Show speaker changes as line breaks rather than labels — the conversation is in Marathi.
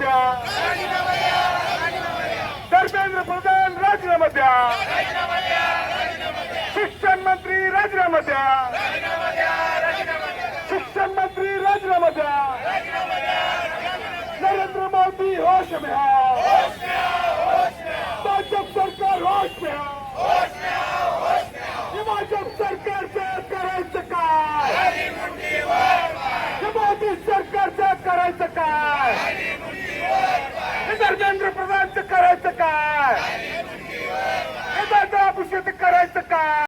द्या, धर्मेंद्र प्रधान राजीनामा द्या, शिक्षण मंत्री राजीनामा द्या, शिक्षण मंत्री राजीनामा द्या, नरेंद्र मोदी होश में आओ, भाजप सरकार होश में आओ, हिमाचल सरकारचं करायचं काय, मोदी सरकारचं करायचं काय, धर्मेंद्र प्रधानचं करायचं काय.